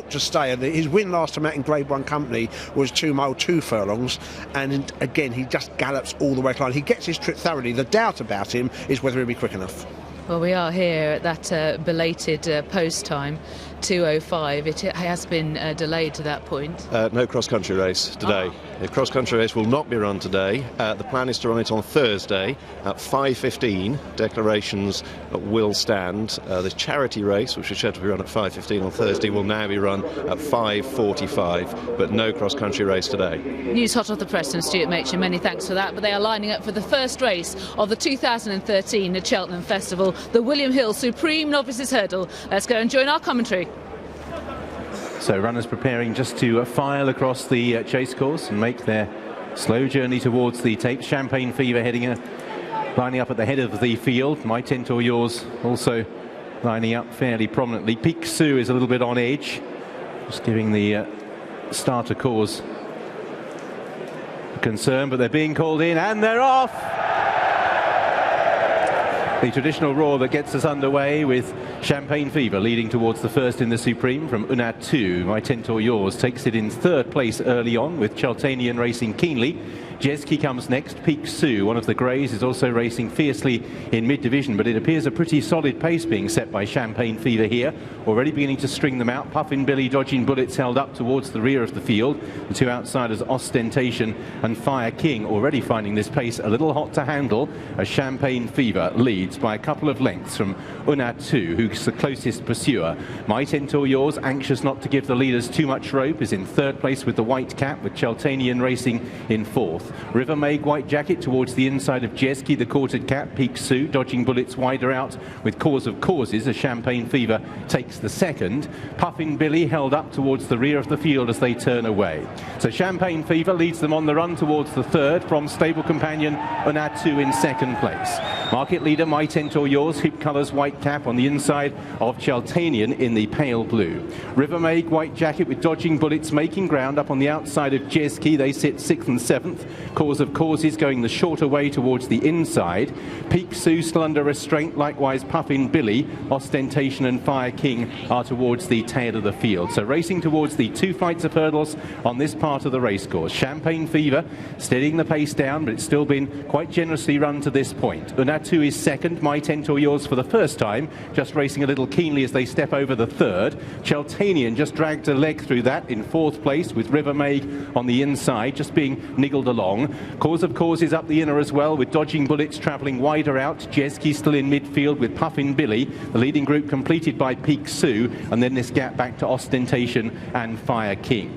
looked to stay. And his win last time out in Grade 1 company was 2 mile 2 furlongs, and again he just gallops all the way to the line. He gets his trip thoroughly. The doubt about him is whether he'll be quick enough. Well, we are here at that belated post time, 2:05. It has been delayed to that point. No cross-country race today. The cross-country race will not be run today. The plan is to run it on Thursday at 5:15. Declarations will stand. The charity race, which is scheduled to be run at 5:15 on Thursday, will now be run at 5:45, but no cross-country race today. News hot off the press from Stuart Machin. Many thanks for that. But they are lining up for the first race of the 2013 at Cheltenham Festival, the William Hill Supreme Novices Hurdle. Let's go and join our commentary. So runners preparing just to file across the chase course and make their slow journey towards the tape. Champagne Fever lining up at the head of the field. My Tent or Yours also lining up fairly prominently. Peak Sue is a little bit on edge, just giving the starter cause concern, but they're being called in and they're off. The traditional roar that gets us underway with Champagne Fever leading towards the first in the Supreme from Unat 2. My Tent or Yours takes it in third place early on with Cheltenham racing keenly. Jeski comes next. Peak Sue, one of the greys, is also racing fiercely in mid-division, but it appears a pretty solid pace being set by Champagne Fever here. Already beginning to string them out. Puffin Billy, Dodging Bullets held up towards the rear of the field. The two outsiders, Ostentation and Fire King, already finding this pace a little hot to handle as Champagne Fever leads by a couple of lengths from Unat 2, who's the closest pursuer. My Tent or Yours, anxious not to give the leaders too much rope, is in third place with the white cap, with Cheltenham racing in fourth. River Meg, White Jacket towards the inside of Jeski, the quartered cap. Peak Sue, Dodging Bullets wider out with Cause of Causes as Champagne Fever takes the second. Puffin Billy held up towards the rear of the field as they turn away. So Champagne Fever leads them on the run towards the third from stable companion Unat 2 in second place. Market leader My Tent or Yours, Hoop Colours White Cap on the inside of Cheltenham in the pale blue. River Meg, White Jacket with Dodging Bullets making ground up on the outside of Jeski. They sit 6th and 7th. Cause of Causes going the shorter way towards the inside. Peak Sue still under restraint, likewise Puffin Billy. Ostentation and Fire King are towards the tail of the field. So racing towards the 2 flights of hurdles on this part of the racecourse. Champagne Fever steadying the pace down, but it's still been quite generously run to this point. Unat 2 is second. My Tent or Yours for the first time, just racing a little keenly as they step over the third. Cheltenham just dragged a leg through that in fourth place with River Meg on the inside, just being niggled along. Cause of Causes up the inner as well with Dodging Bullets travelling wider out. Jeski still in midfield with Puffin Billy. The leading group completed by Peak Sue, and then this gap back to Ostentation and Fire King.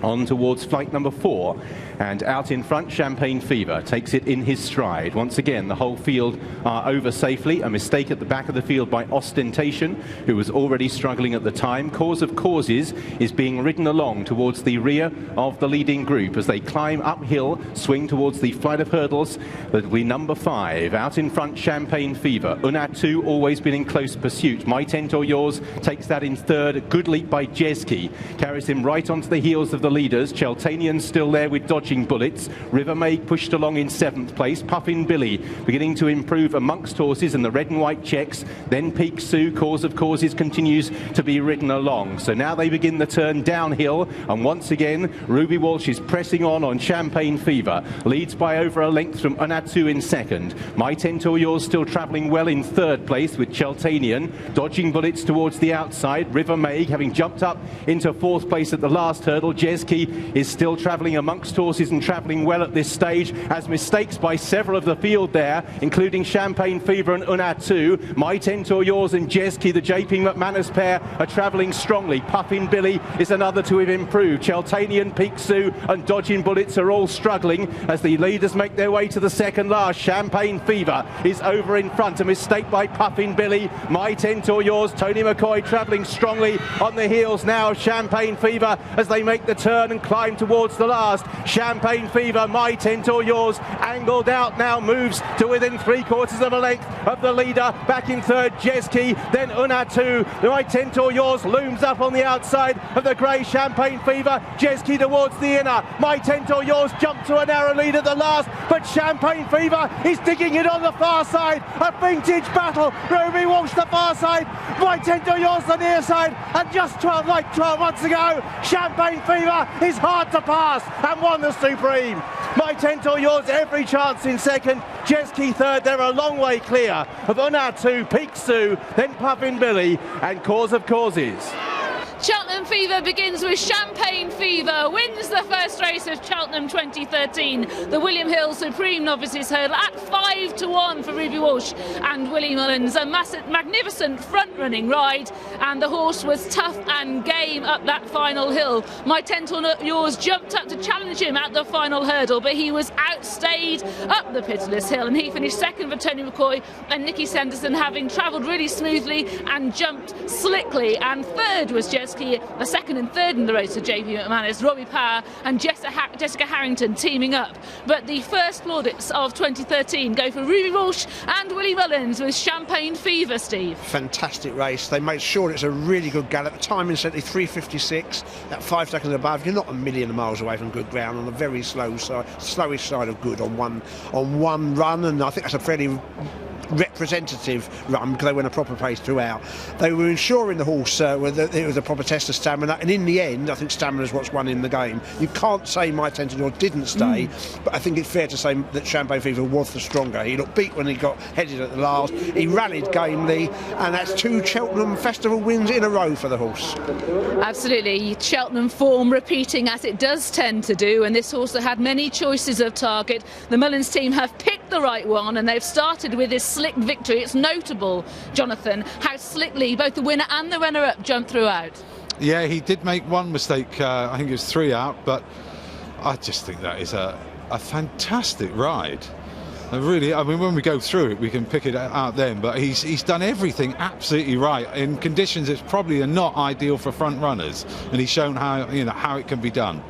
On towards flight number 4, and out in front Champagne Fever takes it in his stride. Once again the whole field are over safely. A mistake at the back of the field by Ostentation, who was already struggling at the time. Cause of Causes is being ridden along towards the rear of the leading group as they climb uphill, swing towards the flight of hurdles. That'll be number 5. Out in front Champagne Fever. Unat 2 always been in close pursuit. My Tent or Yours takes that in third. A good leap by Jeski carries him right onto the heels of the leaders. Cheltenham still there with Dodging Bullets. River Meg pushed along in 7th place. Puffin Billy beginning to improve amongst horses in the red and white checks. Then Peak Sue, Cause of Causes, continues to be ridden along. So now they begin the turn downhill, and once again Ruby Walsh is pressing on Champagne Fever. Leads by over a length from Unat 2 in second. My Tent or Yours still travelling well in third place with Cheltenham. Dodging Bullets towards the outside. River Meg having jumped up into 4th place at the last hurdle. Jeski is still travelling amongst horses and travelling well at this stage, as mistakes by several of the field there, including Champagne Fever and Unat 2. My Tent or Yours and Jeski, the JP McManus pair, are travelling strongly. Puffin Billy is another to have improved. Cheltenham, Peak Sue and Dodging Bullets are all struggling as the leaders make their way to the second last. Champagne Fever is over in front. A mistake by Puffin Billy. My Tent or Yours, Tony McCoy travelling strongly on the heels now of Champagne Fever as they make the turn and climb towards the last. Champagne Fever, My Tent or Yours, angled out now, moves to within 3/4 of a length of the leader. Back in third, Jeski, then Unatu. My Tent or Yours looms up on the outside of the grey Champagne Fever. Jeski towards the inner. My Tent or Yours jumped to a narrow lead at the last, but Champagne Fever is digging it on the far side. A vintage battle. Ruby Walsh the far side, My Tent or Yours the near side, and just 12 months ago, Champagne Fever is hard to pass and won the Supreme. My Tent or Yours every chance in second, Jeski third. They're a long way clear of Unatu, Peak Sue, then Puffin Billy and Cause of Causes. Cheltenham Fever begins with Champagne Fever, wins the first race of Cheltenham 2013, the William Hill Supreme Novices Hurdle at 5-1 for Ruby Walsh and Willie Mullins. A magnificent front-running ride, and the horse was tough and game up that final hill. My Tent or Yours jumped up to challenge him at the final hurdle, but he was outstayed up the pitiless hill, and he finished second for Tony McCoy and Nicky Sanderson, having travelled really smoothly and jumped slickly. And third was Jeski. The second and third in the race of JP McManus, Robbie Power and Jessica Harrington teaming up. But the first plaudits of 2013 go for Ruby Walsh and Willie Mullins with Champagne Fever, Steve. Fantastic race. They made sure it's a really good gallop. Time incidentally 3:56, at 5 seconds above. You're not a million miles away from good ground on a very slow side, slowest side of good on one run, and I think that's a fairly representative run because they went a proper pace throughout. They were ensuring the horse it was a proper test of stamina, and in the end I think stamina is what's won in the game. You can't say My Tent or Yours didn't stay, but I think it's fair to say that Champagne Fever was the stronger. He looked beat when he got headed at the last. He rallied gamely, and that's 2 Cheltenham Festival wins in a row for the horse. Absolutely. Cheltenham form repeating as it does tend to do, and this horse had many choices of target. The Mullins team have picked the right one, and they've started with this slick victory. It's notable, Jonathan, how slickly both the winner and the runner-up jumped throughout. Yeah, he did make one mistake. I think it was 3 out, but I just think that is a fantastic ride. Really, I mean, when we go through it, we can pick it out then, but he's done everything absolutely right in conditions that's probably not ideal for front runners, and he's shown how it can be done.